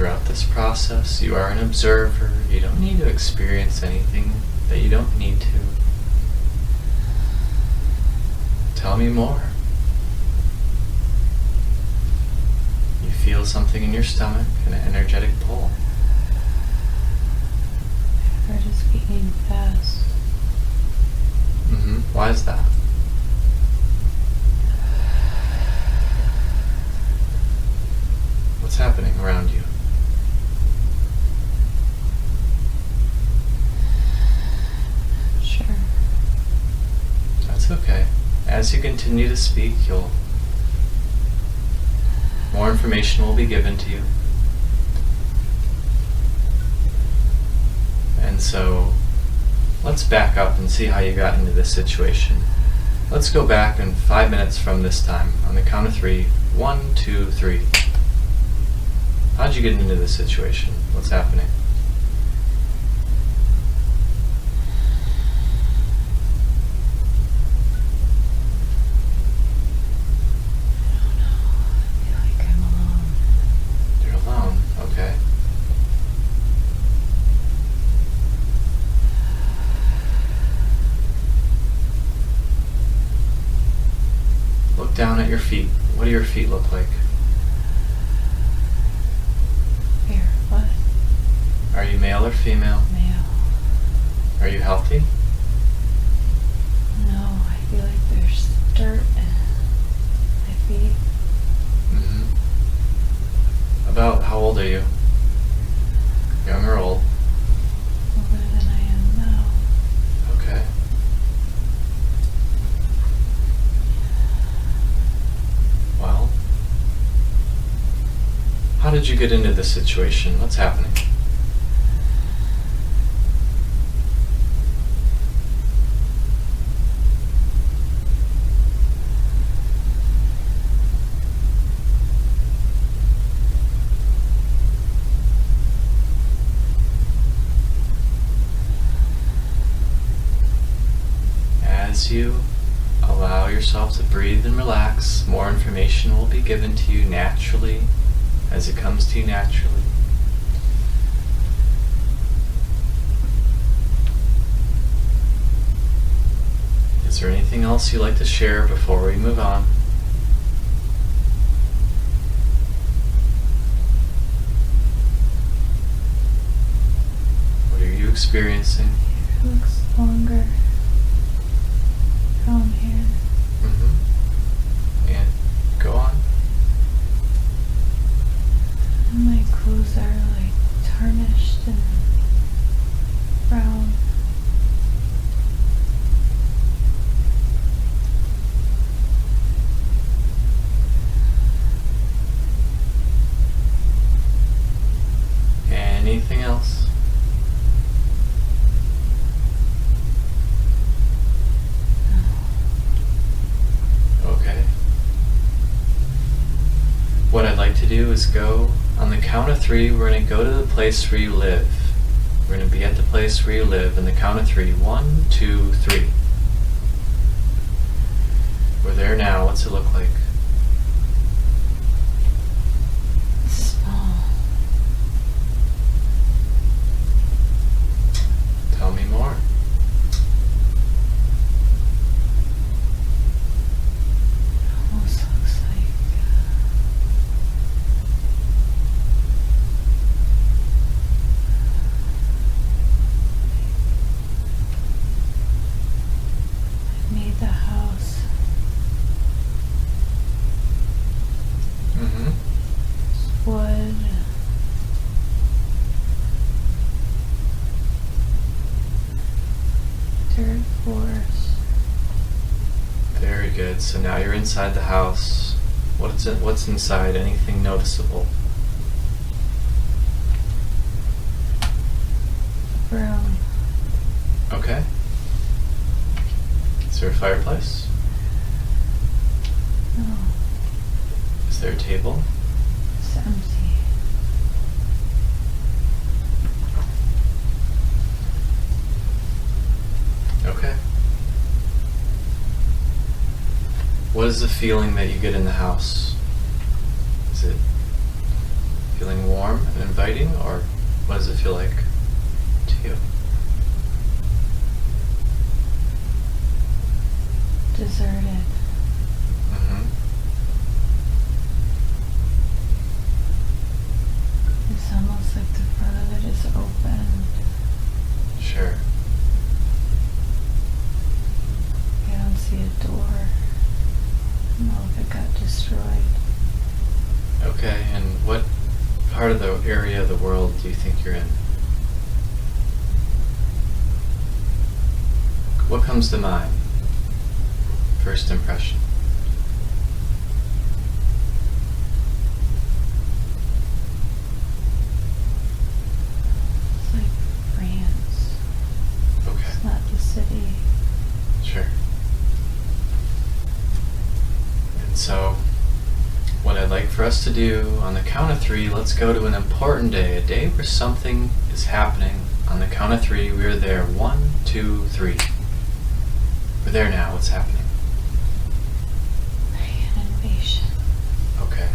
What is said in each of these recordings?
throughout this process, you are an observer. You don't need to experience anything that you don't need to. Tell me more. You feel something in your stomach, an energetic pull. My heart is beating fast. Why is that? What's happening around you? Sure. That's okay. As you continue to speak, more information will be given to you. And so, let's back up and see how you got into this situation. Let's go back in 5 minutes from this time. On the count of 3. 1, 2, 3. How'd you get into this situation? What's happening? Down at your feet. What do your feet look like? Barefoot. Are you male or female? Male. Are you healthy? No, I feel like there's dirt in my feet. About how old are you? Young or old? Older than I am now. Okay. Well, how did you get into this situation? What's happening? As you allow yourself to breathe and relax, more information will be given to you naturally, as it comes to you naturally. Is there anything else you'd like to share before we move on? What are you experiencing? It looks longer. Brown hair. And go on. And my clothes are like tarnished and brown. Anything else? Okay. What I'd like to do is go, on the count of 3, we're going to go to the place where you live. We're going to be at the place where you live, and the count of 3. 1, 2, 3. We're there now. What's it look like? Small. Tell me more. Almost looks like I made the house. It's wood. Dirt forest. Very good. So now you're inside the house. What's inside? Anything noticeable? Brown. Okay. Is there a fireplace? No, Is there a table? it's empty. Okay. What is the feeling that you get in the house? Is it feel feeling warm and inviting, or what does it feel like to you? Deserted. Mm-hmm. It's almost like the front of it is open. Sure. I don't see a door. I don't know if it got destroyed. Okay, and what part of the area of the world do you think you're in? What comes to mind? First impression. It's like France. Okay, It's not the city. sure. And so, what I'd like for us to do, on the count of 3, let's go to an important day, a day where something is happening. On the count of 3, we're there. 1, 2, 3. We're there now. What's happening? An invasion. Okay.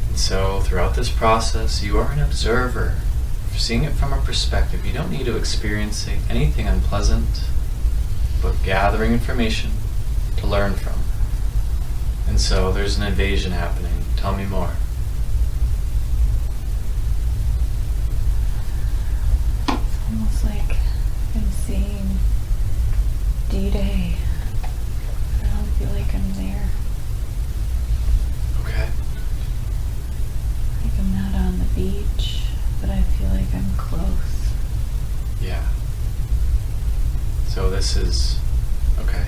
And so, throughout this process, you are an observer, seeing it from a perspective. You don't need to experience anything unpleasant, but gathering information to learn from. And so, there's an invasion happening. Tell me more. It's almost like I'm seeing D-Day. I don't feel like I'm there. Okay. Like I'm not on the beach, but I feel like I'm close. Yeah. So this is, okay.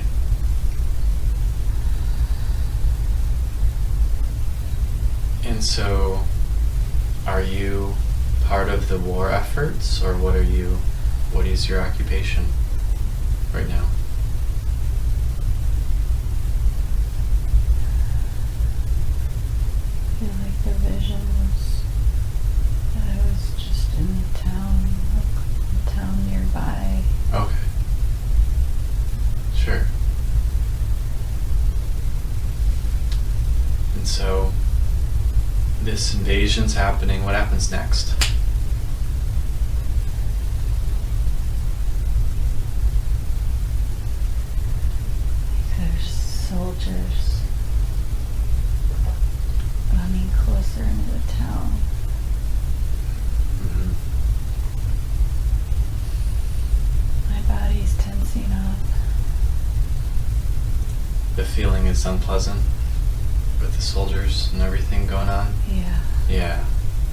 And so, are you part of the war efforts, or what is your occupation right now? I feel like the vision was that I was just in the town, like the town nearby. Okay. Sure. And so, this invasion's happening. What happens next? There's soldiers running closer into the town. Mhm. My body's tensing up. The feeling is unpleasant with the soldiers and everything going on. Yeah. Yeah,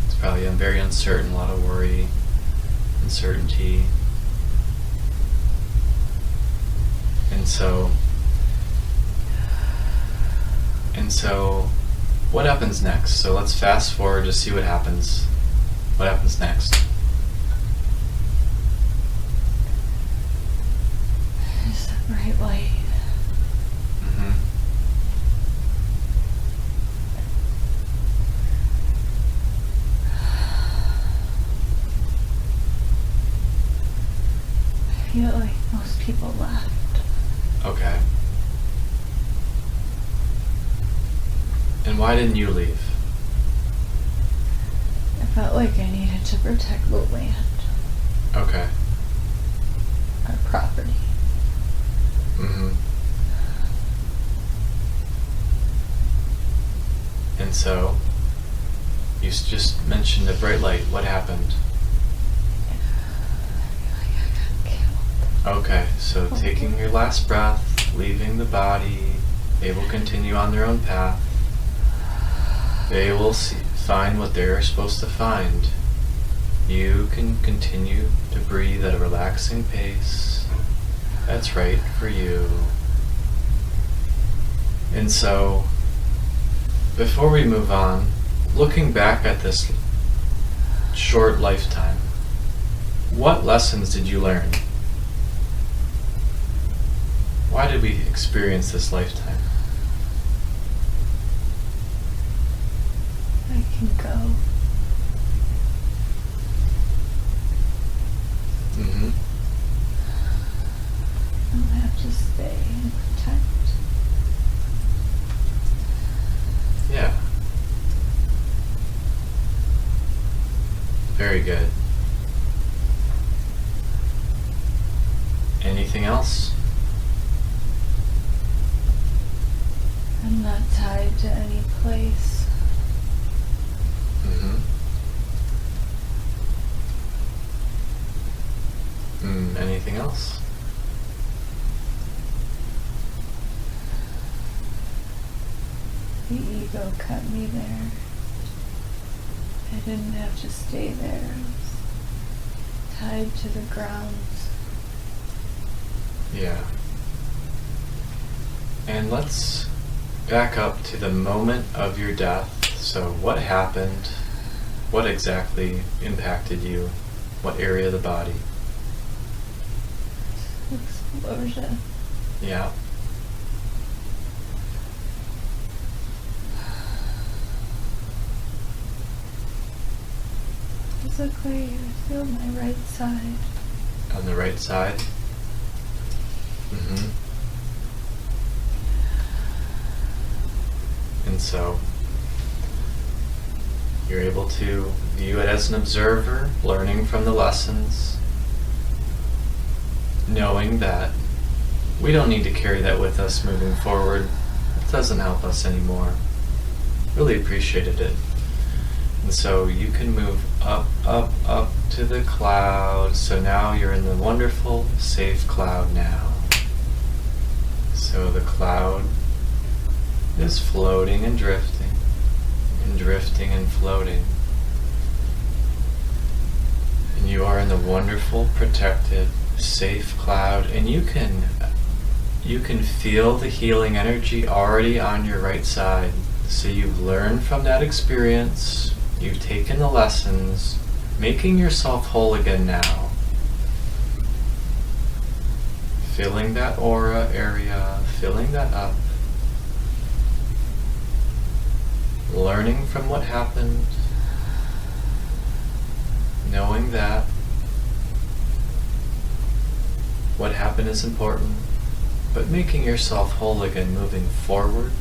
it's probably very uncertain, a lot of worry, uncertainty. And so, what happens next? So let's fast forward to see what happens. What happens next? There's a bright light. Mm-hmm. I feel like most people left. Okay. And why didn't you leave? I felt like I needed to protect the land, Okay. our property. Mm-hmm. And so, you just mentioned a bright light. What happened? I feel like I got killed. Okay, so taking your last breath, leaving the body, they will continue on their own path. They will find what they're supposed to find. You can continue to breathe at a relaxing pace. That's right for you. And so, before we move on, looking back at this short lifetime, what lessons did you learn? Why did we experience this lifetime? I can go. Mm-hmm. I don't have to stay and protect. Very good. Anything else? I'm not tied to any place. Mm-hmm. Anything else? The ego cut me there. I didn't have to stay there. I was tied to the grounds. Yeah. And let's back up to the moment of your death. So what happened? What exactly impacted you? What area of the body? Explosion. Yeah. Physically, I feel my right side. On the right side? Mm-hmm. And so you're able to view it as an observer, learning from the lessons, knowing that we don't need to carry that with us moving forward. It doesn't help us anymore. Really appreciated it. And so you can move up, up, up to the cloud. So now you're in the wonderful, safe cloud now. So the cloud is floating and drifting and floating. And you are in the wonderful, protected, safe cloud, and you can feel the healing energy already on your right side. So you've learned from that experience, you've taken the lessons, making yourself whole again now. Filling that aura area, filling that up. Learning from what happened, knowing that what happened is important, but making yourself whole again, moving forward,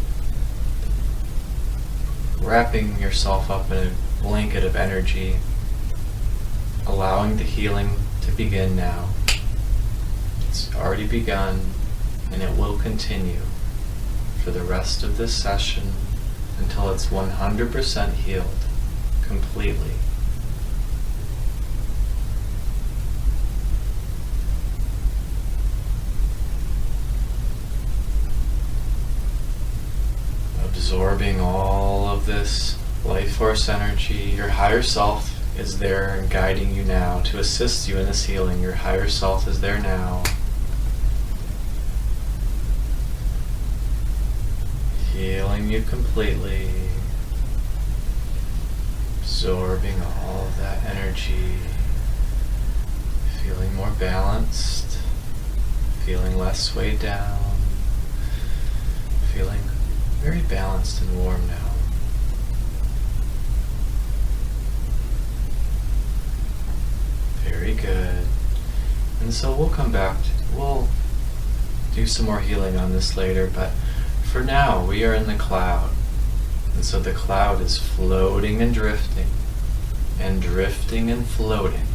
wrapping yourself up in a blanket of energy, allowing the healing to begin now. It's already begun, and it will continue for the rest of this session until it's 100% healed, completely. Absorbing all of this life force energy. Your higher self is there and guiding you now to assist you in this healing. Your higher self is there now. Healing you completely. Absorbing all of that energy. Feeling more balanced. Feeling less weighed down. Feeling very balanced and warm now. Very good. And so we'll come back, we'll do some more healing on this later, but for now we are in the cloud. And so the cloud is floating and drifting and floating.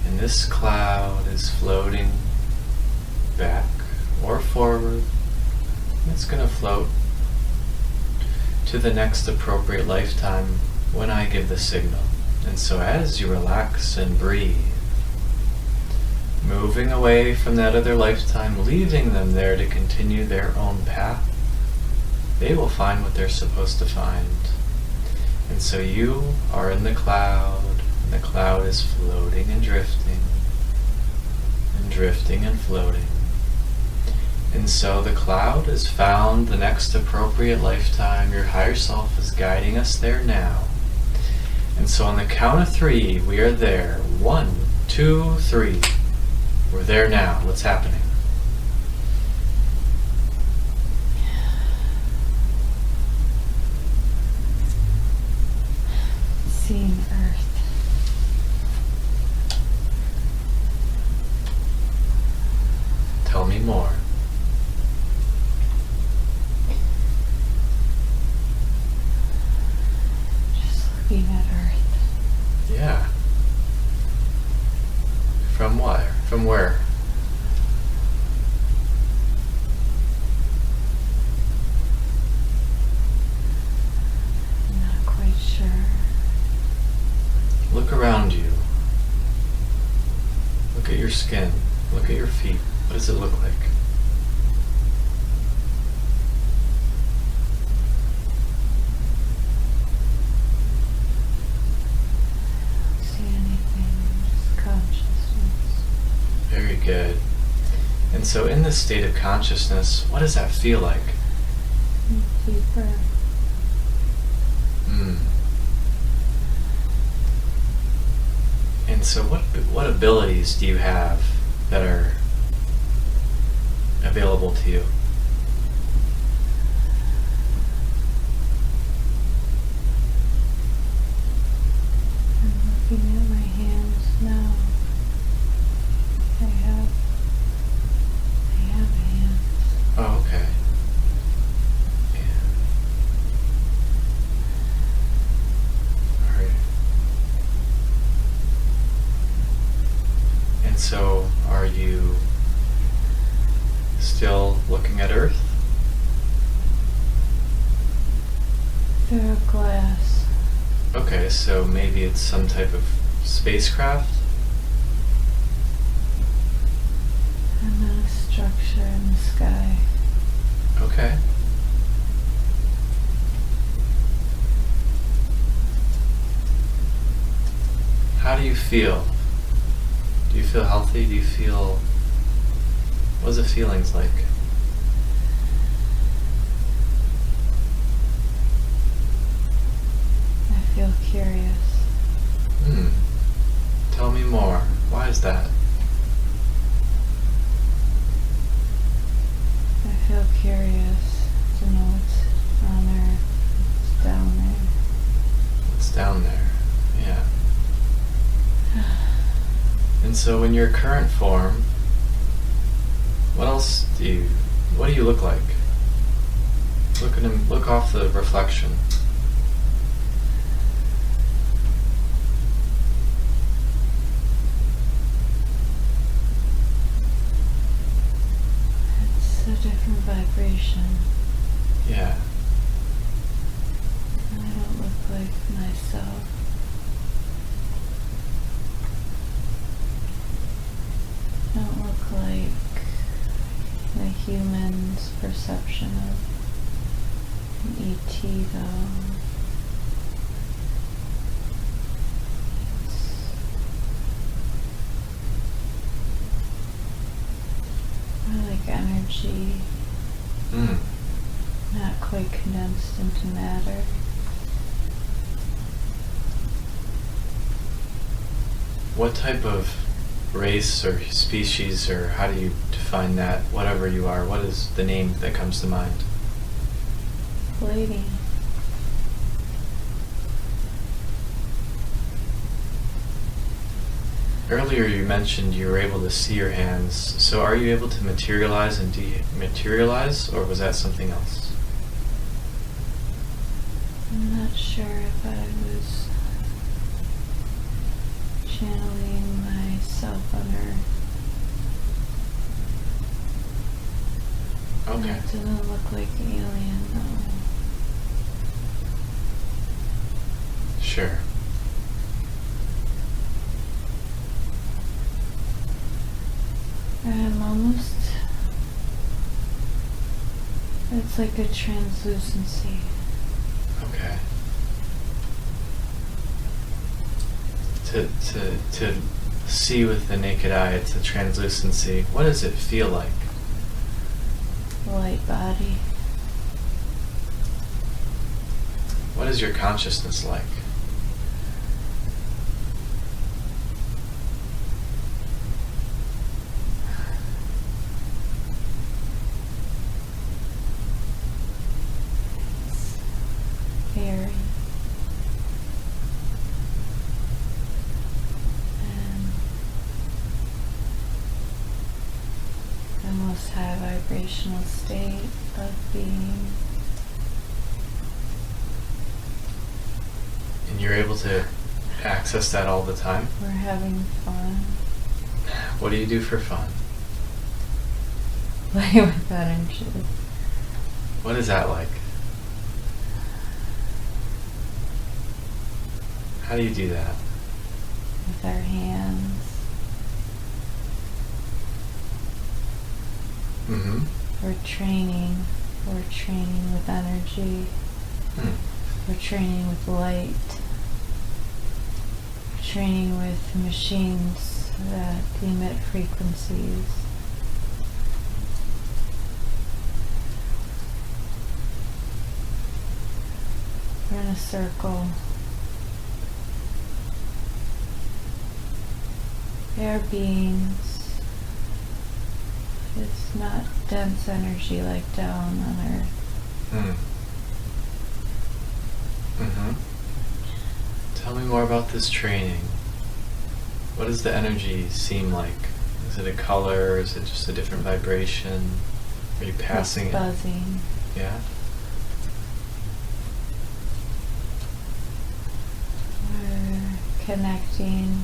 And this cloud is floating back or forward. It's going to float to the next appropriate lifetime when I give the signal. And so as you relax and breathe, moving away from that other lifetime, leaving them there to continue their own path, they will find what they're supposed to find. And so you are in the cloud, and the cloud is floating and drifting and floating. And so the cloud has found the next appropriate lifetime. Your higher self is guiding us there now. And so on the count of 3, we are there. 1, 2, 3. We're there now. What's happening? Seeing Earth. Tell me more. Just looking at Earth. Yeah. From what? From where? I'm not quite sure. Look around you. Look at your skin. Look at your feet. What does it look like? See anything, just consciousness. Very good. And so in this state of consciousness, what does that feel like? Deeper. And so what abilities do you have that are available to you? I'm looking at my hands now. I have hands. Oh, okay. Yeah. All right. And so, are you still looking at Earth? Through a glass. Okay, so maybe it's some type of spacecraft? I'm not a structure in the sky. Okay. How do you feel? Do you feel healthy? Do you feel... What are the feelings like? I feel curious. Tell me more. Why is that? I feel curious to know what's on Earth, what's down there. What's down there? Yeah. And so in your current form, what do you look like? Look at him, look off the reflection. It's a different vibration. Yeah. I don't look like myself. I don't look like the human's perception of an ET though. It's more like energy, not quite condensed into matter. What type of race or species, or how do you define that? Whatever you are, what is the name that comes to mind? Lady. Earlier you mentioned you were able to see your hands. So are you able to materialize and dematerialize, or was that something else? I'm not sure if I was channeling myself on Earth. Okay. That doesn't look like alien though. Sure. I'm almost... It's like a translucency. Okay. To see with the naked eye, it's a translucency. What does it feel like? Light body. What is your consciousness like? Airy. And the most high vibrational state of being. And you're able to access that all the time? We're having fun. What do you do for fun? Play with energy. What is that like? How do you do that? With our hands. Mm-hmm. We're training. We're training with energy. We're training with light. We're training with machines that emit frequencies. We're in a circle. We are beings. It's not dense energy like down on Earth. Mm-hmm. Tell me more about this training. What does the energy seem like? Is it a color? Is it just a different vibration? Are you passing It's buzzing. it? Yeah? We're connecting,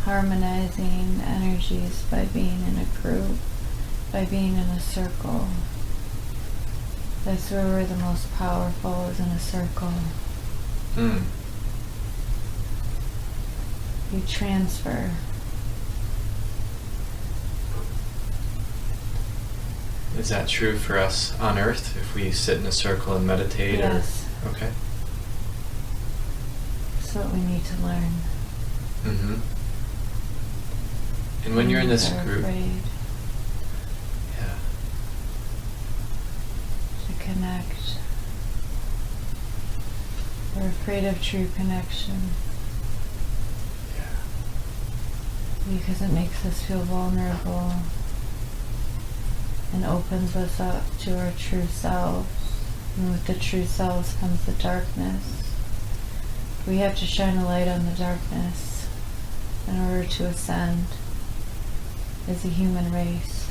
harmonizing energies by being in a group, by being in a circle. That's where we're the most powerful, is in a circle. You transfer. Is that true for us on Earth if we sit in a circle and meditate? Yes. Or okay. That's what we need to learn. Mm-hmm. And when you're in this Humans are group, afraid yeah, to connect. We're afraid of true connection yeah, because it makes us feel vulnerable and opens us up to our true selves. And with the true selves comes the darkness. We have to shine a light on the darkness in order to ascend as a human race.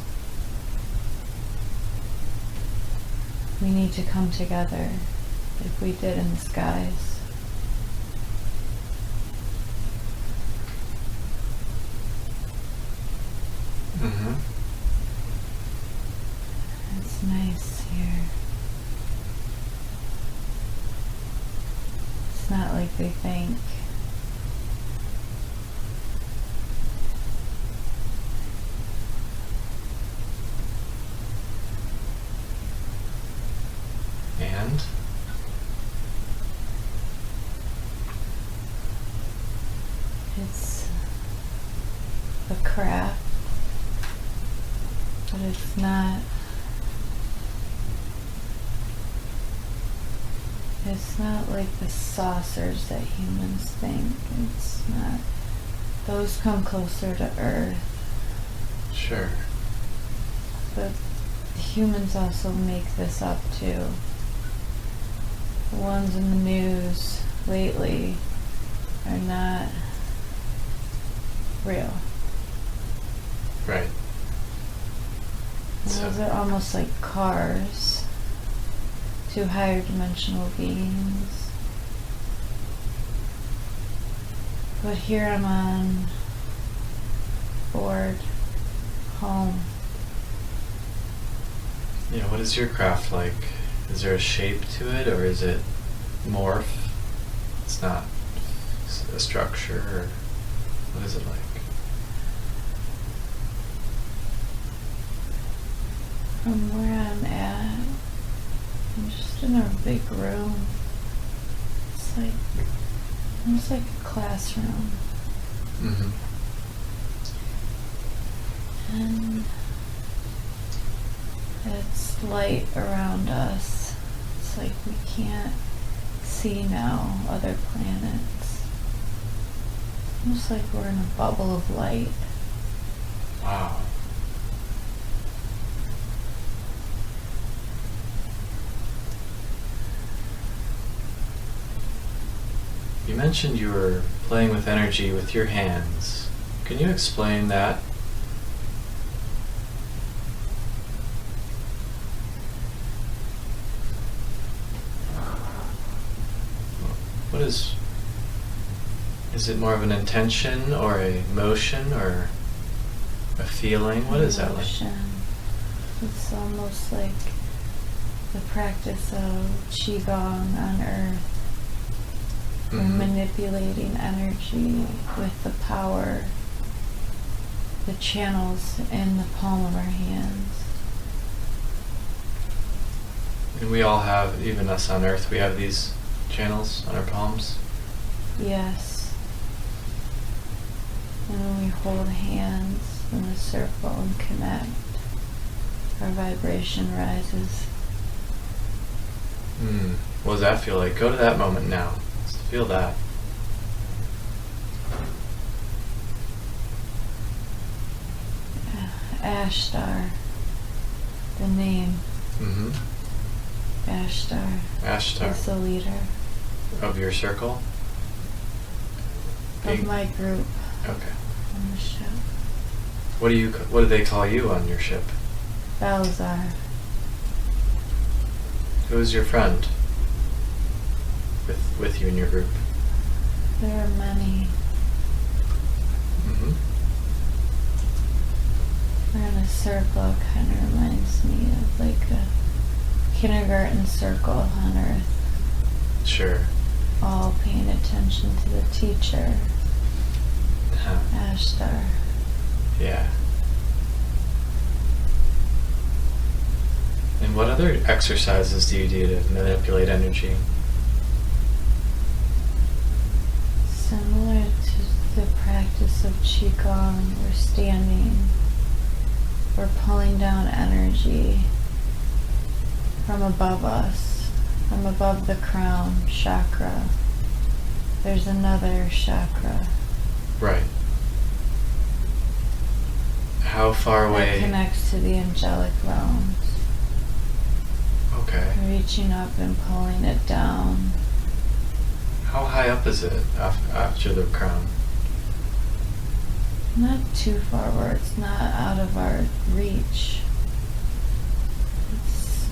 We need to come together like we did in the skies. mm-hmm. It's nice here. It's not like they think. And It's a craft, but it's not. It's not like the saucers that humans think. It's not. Those come closer to Earth, sure. but humans also make this up too. The ones in the news lately are not real. Right. And So- those are almost like cars to higher dimensional beings. But here I'm on board home. Yeah, what is your craft like? Is there a shape to it, or is it morph? It's not a structure, or what is it like? From where I'm at, I'm just in a big room. It's like almost like a classroom. Mm-hmm. And it's light around us. It's like we can't see now other planets. Almost like we're in a bubble of light. Wow. You mentioned you were playing with energy with your hands. Can you explain that? Is it more of an intention or a motion or a feeling? What is that like? Emotion. It's almost like the practice of Qigong on earth. We're manipulating energy with the power, the channels in the palm of our hands. And we all have, even us on earth, we have these channels on our palms. Yes. And when we hold hands in a circle and connect, our vibration rises. What does that feel like? Go to that moment now. Let's feel that. Ashtar, the name. Ashtar. Ashtar. Is the leader. Of your circle? Of my group. Okay. On the ship. What do they call you on your ship? Balzar. Who is your friend with you in your group? There are many. We're in a circle, kind of reminds me of like a kindergarten circle on earth. Sure. All paying attention to the teacher. Ashtar. Yeah. And what other exercises do you do to manipulate energy? Similar to the practice of Qigong, we're standing, we're pulling down energy from above us, from above the crown chakra. There's another chakra. Right. How far away? That connects to the angelic realms. Okay. Reaching up and pulling it down. How high up is it after the crown? Not too far where it's not out of our reach. It's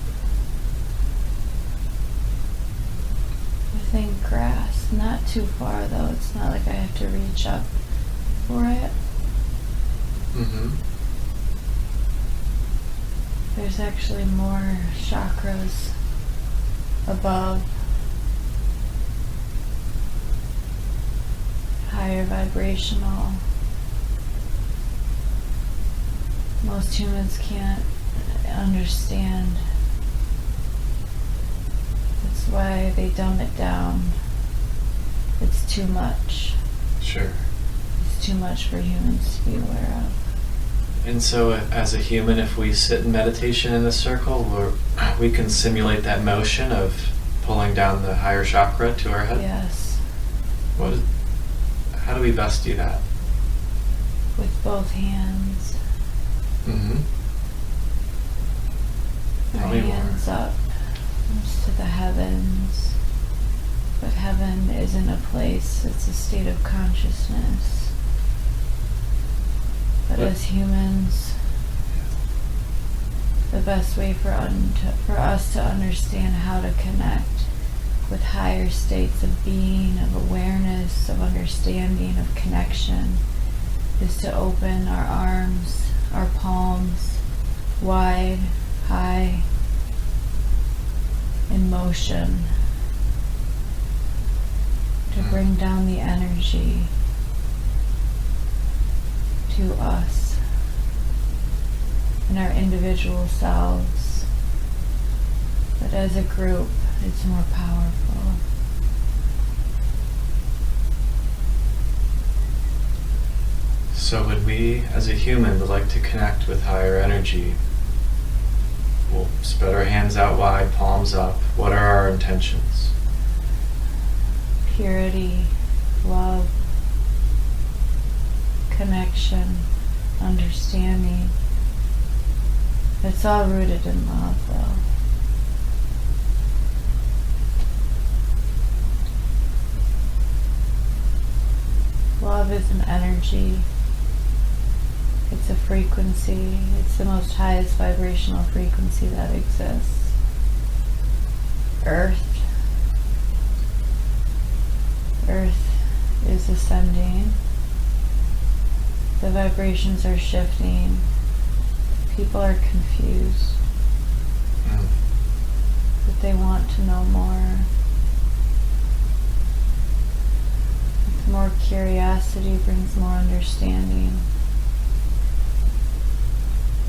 within grasp. Not too far though. It's not like I have to reach up for it. There's actually more chakras above. Higher vibrational. Most humans can't understand. That's why they dumb it down. It's too much. Sure. It's too much for humans to be aware of. And so as a human, if we sit in meditation in a circle, we can simulate that motion of pulling down the higher chakra to our head? Yes. How do we best do that? With both hands. Our Tell me more. hands up to the heavens. But heaven isn't a place, it's a state of consciousness. But as humans, the best way for us to understand how to connect with higher states of being, of awareness, of understanding, of connection, is to open our arms, our palms, wide, high, in motion, to bring down the energy to us and our individual selves. But as a group, it's more powerful. So when we, as a human, would like to connect with higher energy, we'll spread our hands out wide, palms up. What are our intentions? Purity, love, connection, understanding. It's all rooted in love, though. Love is an energy. It's a frequency. It's the most highest vibrational frequency that exists. Earth is is ascending. The vibrations are shifting. People are confused. But they want to know more. With more curiosity brings more understanding.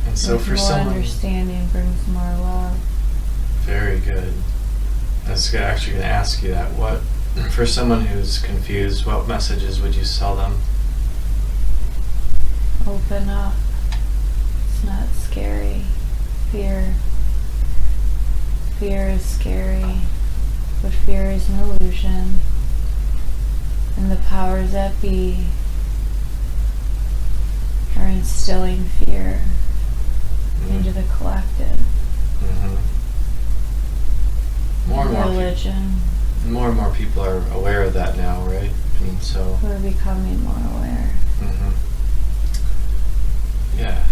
And so With for more someone... understanding brings more love. Very good. I was actually going to ask you that. What, for someone who's confused, what messages would you tell them? Open up. It's not scary. Fear. Fear is scary, but fear is an illusion. And the powers that be are instilling fear into the collective. More and more religion. More and more people are aware of that now, right? And so we're becoming more aware. Yeah.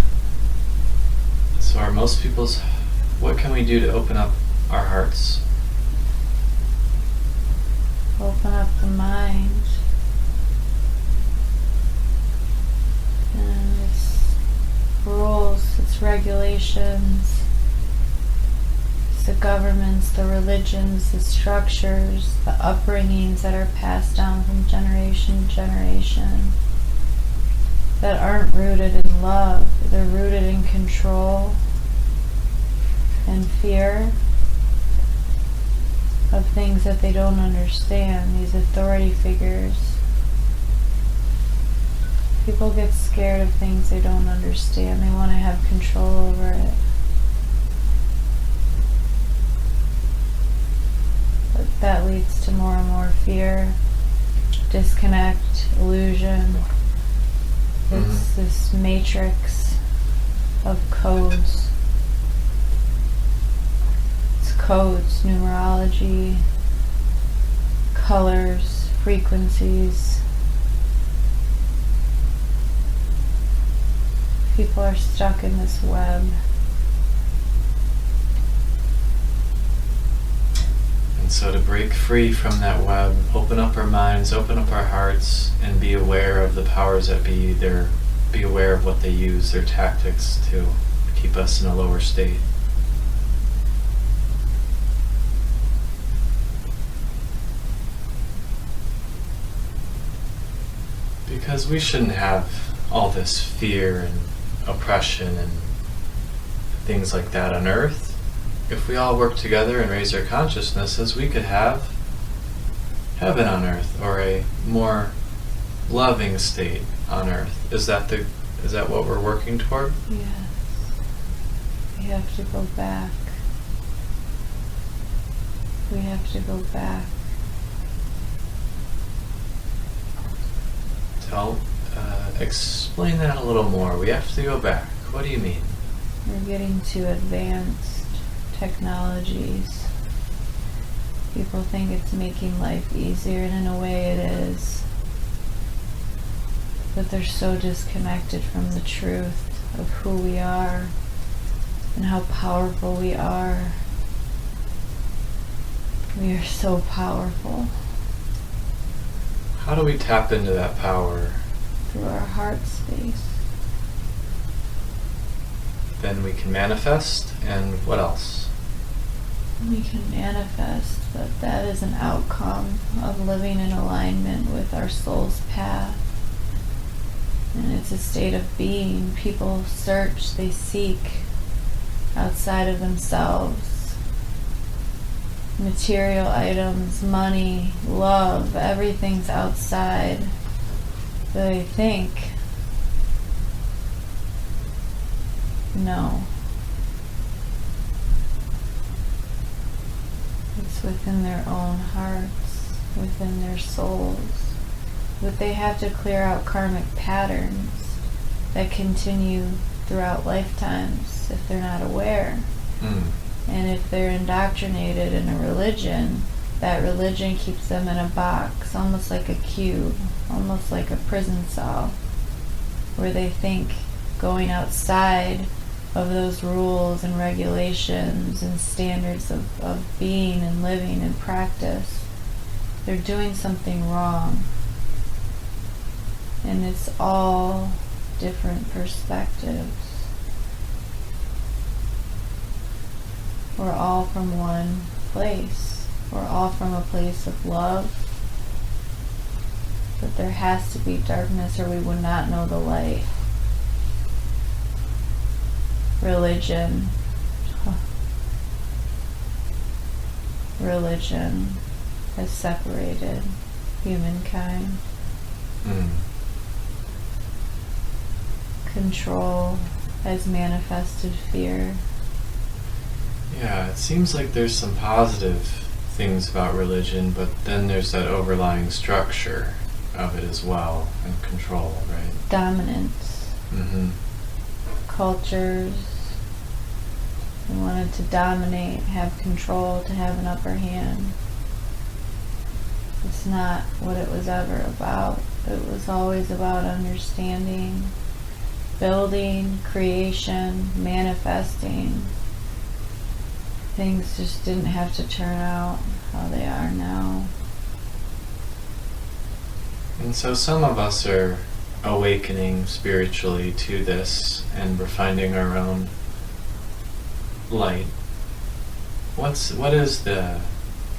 So are most people's... What can we do to open up our hearts? Open up the mind. And its rules, its regulations, it's the governments, the religions, the structures, the upbringings that are passed down from generation to generation that aren't rooted in love. They're rooted in control and fear of things that they don't understand, these authority figures. People get scared of things they don't understand. They want to have control over it. But that leads to more and more fear, disconnect, illusion. It's this matrix of codes. It's codes, numerology, colors, frequencies. People are stuck in this web. And so to break free from that web, open up our minds, open up our hearts, and be aware of the powers that be. Be aware of what they use, their tactics to keep us in a lower state. Because we shouldn't have all this fear and oppression and things like that on Earth. If we all work together and raise our consciousnesses, we could have heaven on Earth, or a more loving state on Earth. Is that what we're working toward? Yes. We have to go back. We have to go back. Explain that a little more. We have to go back. What do you mean? We're getting to advanced technologies. People think it's making life easier, and in a way it is. But they're so disconnected from the truth of who we are and how powerful we are. We are so powerful. How do we tap into that power? Through our heart space. Then we can manifest, and what else? We can manifest, but that is an outcome of living in alignment with our soul's path. And it's a state of being. People search, they seek outside of themselves. Material items, money, love, everything's outside. They think, no. It's within their own hearts, within their souls. But they have to clear out karmic patterns that continue throughout lifetimes if they're not aware. And if they're indoctrinated in a religion, that religion keeps them in a box, almost like a cube, almost like a prison cell, where they think going outside of those rules and regulations and standards of being and living and practice, they're doing something wrong. And it's all different perspectives. We're all from one place. We're all from a place of love. But there has to be darkness or we would not know the light. Religion. Religion has separated humankind. Control has manifested fear. Yeah, it seems like there's some positive things about religion, but then there's that overlying structure of it as well, and control, right? Dominance. Cultures. We wanted to dominate, have control, to have an upper hand. It's not what it was ever about. It was always about understanding, building, creation, manifesting. Things just didn't have to turn out how they are now. And so some of us are awakening spiritually to this, and we're finding our own light. What is the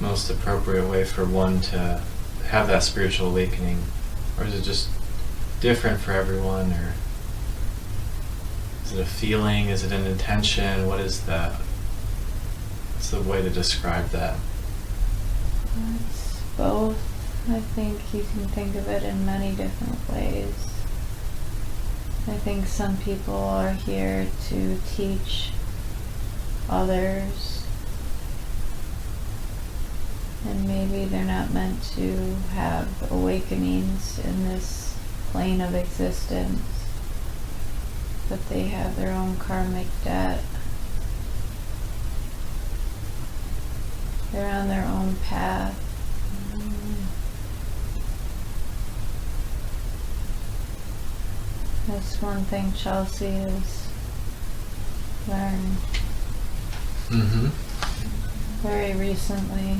most appropriate way for one to have that spiritual awakening? Or is it just different for everyone? Or is it a feeling? Is it an intention? What's the way to describe that? It's both. I think you can think of it in many different ways. I think some people are here to teach others, and maybe they're not meant to have awakenings in this plane of existence, but they have their own karmic debt. They're on their own path. That's one thing Chelsea has learned very recently,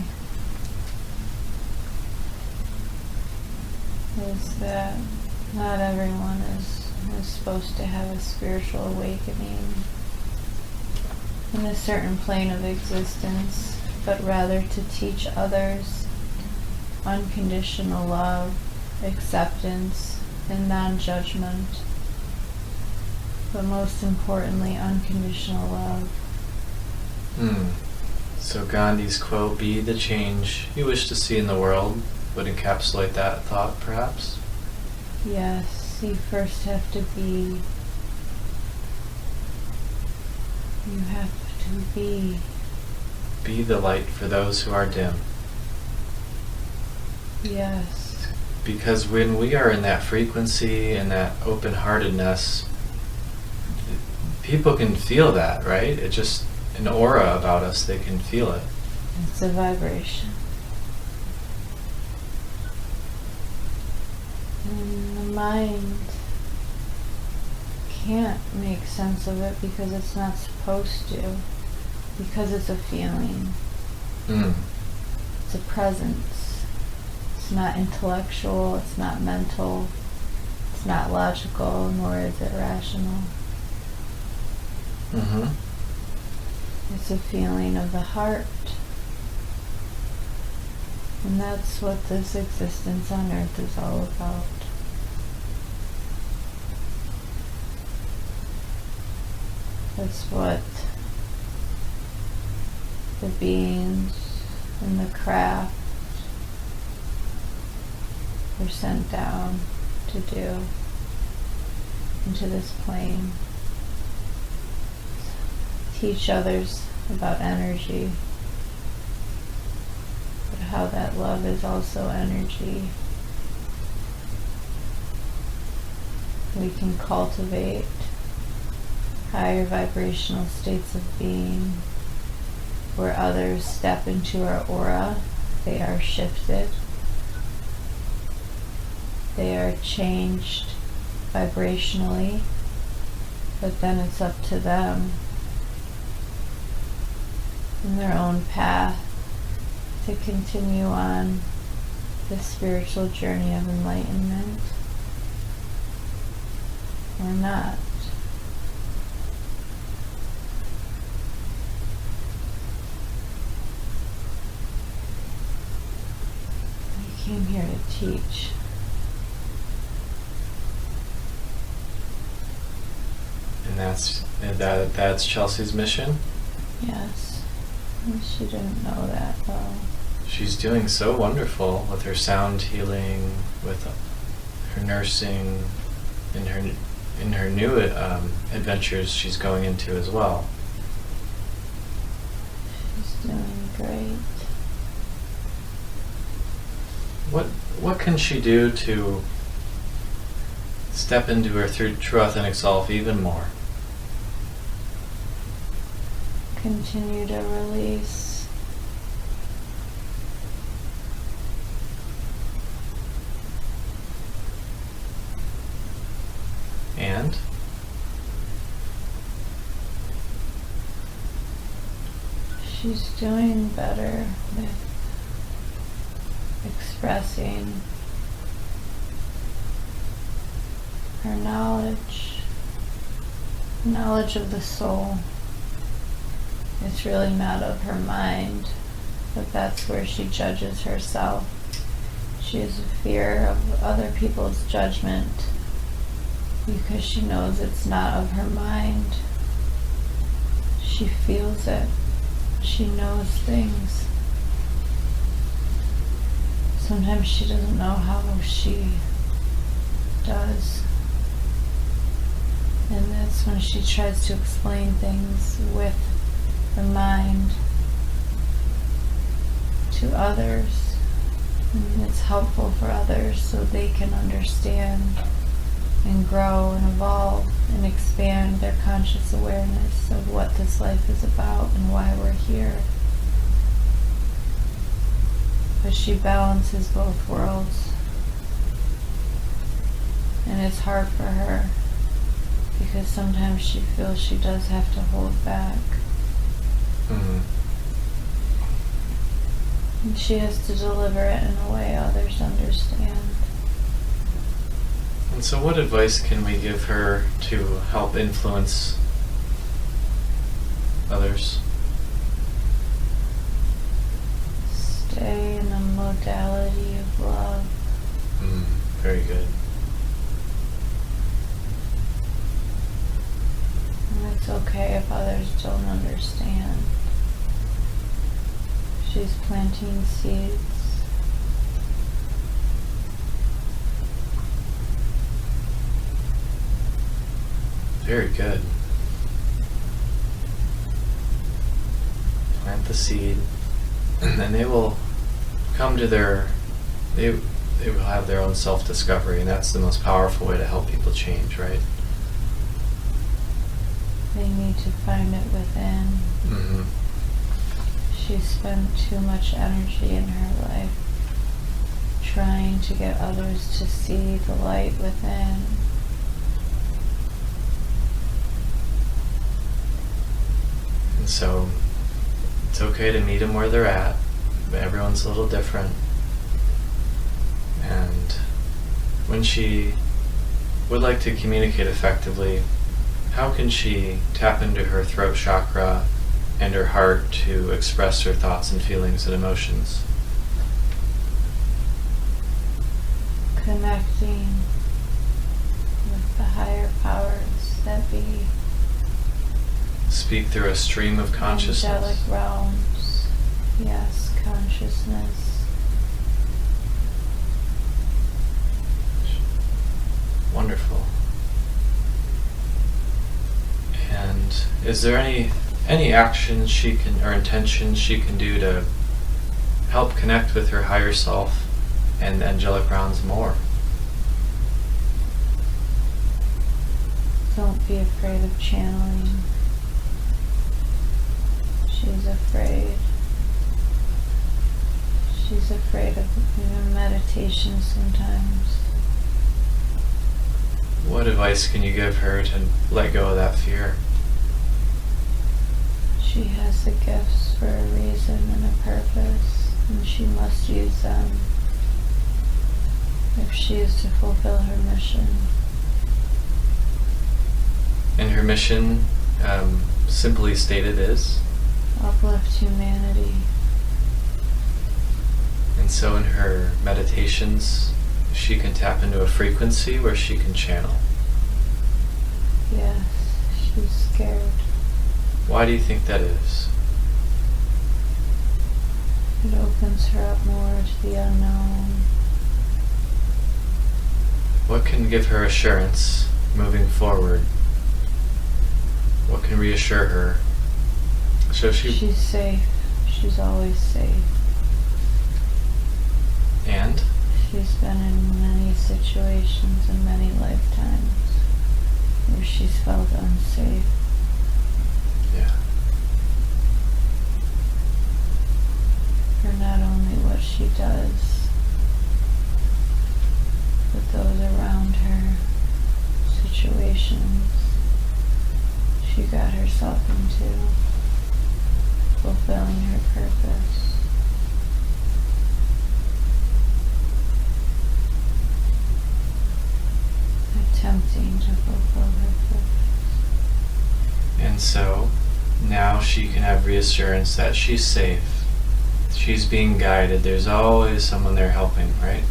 is that not everyone is supposed to have a spiritual awakening in a certain plane of existence, but rather to teach others unconditional love, acceptance, and non-judgment. But most importantly, unconditional love. So Gandhi's quote, "Be the change you wish to see in the world," would encapsulate that thought, perhaps? Yes, you first have to be. You have to be. Be the light for those who are dim. Yes. Because when we are in that frequency and that open-heartedness, people can feel that, right? It's just an aura about us, they can feel it. It's a vibration. And the mind can't make sense of it because it's not supposed to. Because it's a feeling. It's a presence. It's not intellectual, it's not mental, it's not logical, nor is it rational. It's a feeling of the heart. And that's what this existence on earth is all about. That's what the beings in the craft were sent down to do into this plane. Teach others about energy, but how that love is also energy. We can cultivate higher vibrational states of being where others step into our aura. They are shifted. They are changed vibrationally, but then it's up to them in their own path to continue on this spiritual journey of enlightenment. or not. You came here to teach. And that's Chelsea's mission? Yes. She didn't know that though. She's doing so wonderful with her sound healing, with her nursing, in her new adventures she's going into as well. She's doing great. What can she do to step into her true authentic self even more? Continue to release. And she's doing better with expressing her knowledge of the soul. It's really not of her mind, but that's where she judges herself. She has a fear of other people's judgment because she knows it's not of her mind. She feels it. She knows things. Sometimes she doesn't know how she does. And that's when she tries to explain things with the mind to others. And it's helpful for others so they can understand and grow and evolve and expand their conscious awareness of what this life is about and why we're here. But she balances both worlds. And it's hard for her because sometimes she feels she does have to hold back. mm-hmm. And she has to deliver it in a way others understand. And so what advice can we give her to help influence others? Stay in a modality of love. Very good. And it's okay if others don't understand. She's planting seeds. Very good. Plant the seed, and they will come to they will have their own self-discovery, and that's the most powerful way to help people change, right? They need to find it within. Mm-hmm. She spent too much energy in her life trying to get others to see the light within. And so it's okay to meet them where they're at, but everyone's a little different. And when she would like to communicate effectively, how can she tap into her throat chakra and her heart to express her thoughts and feelings and emotions? Connecting with the higher powers that be. Speak through a stream of consciousness. Angelic realms. Yes, consciousness. Wonderful. And is there any actions she can, or intentions she can do to help connect with her higher self and the angelic realms more? Don't be afraid of channeling. She's afraid. She's afraid of even meditation sometimes. What advice can you give her to let go of that fear? She has the gifts for a reason and a purpose, and she must use them if she is to fulfill her mission. And her mission, simply stated, is? Uplift humanity. And so in her meditations, she can tap into a frequency where she can channel. Yes, she's scared. Why do you think that is? It opens her up more to the unknown. What can give her assurance moving forward? What can reassure her? So She's safe. She's always safe. And? She's been in many situations in many lifetimes where she's felt unsafe. Yeah. For not only what she does, but those around her, situations she got herself into, fulfilling her purpose. Attempting to fulfill her purpose. And so now she can have reassurance that she's safe. She's being guided. There's always someone there helping, right?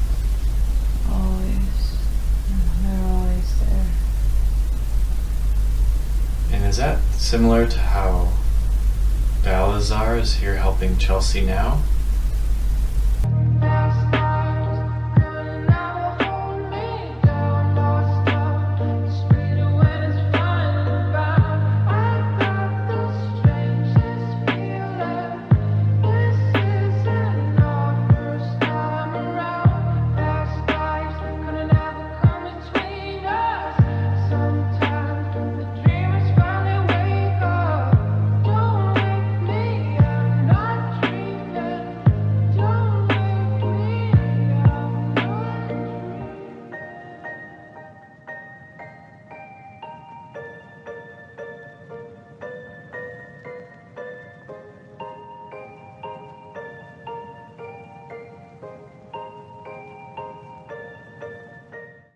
Always. They're always there. And is that similar to how Balazar is here helping Chelsea now?